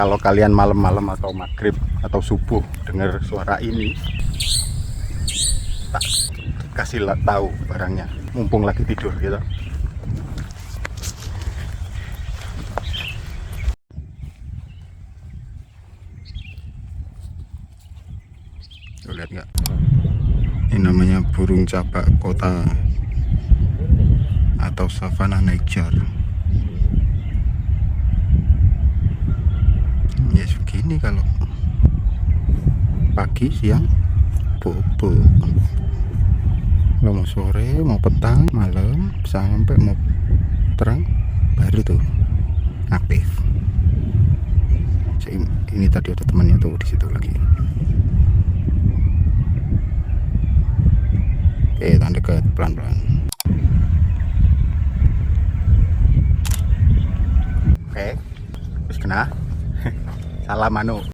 Kalau kalian malam-malam atau magrib atau subuh dengar suara ini, tak kasih tahu barangnya, mumpung lagi tidur gitu. Tuh, lihat nggak? Ini namanya burung cabak kota atau savana nightjar. Ya segini kalau pagi, siang, bobo. Kalau mau sore, mau petang, malam, sampai mau terang, baru tuh aktif. Ini tadi ada temannya tuh di situ lagi. Oke, tahan dekat, pelan-pelan. Oke, terus kena. Salam anu.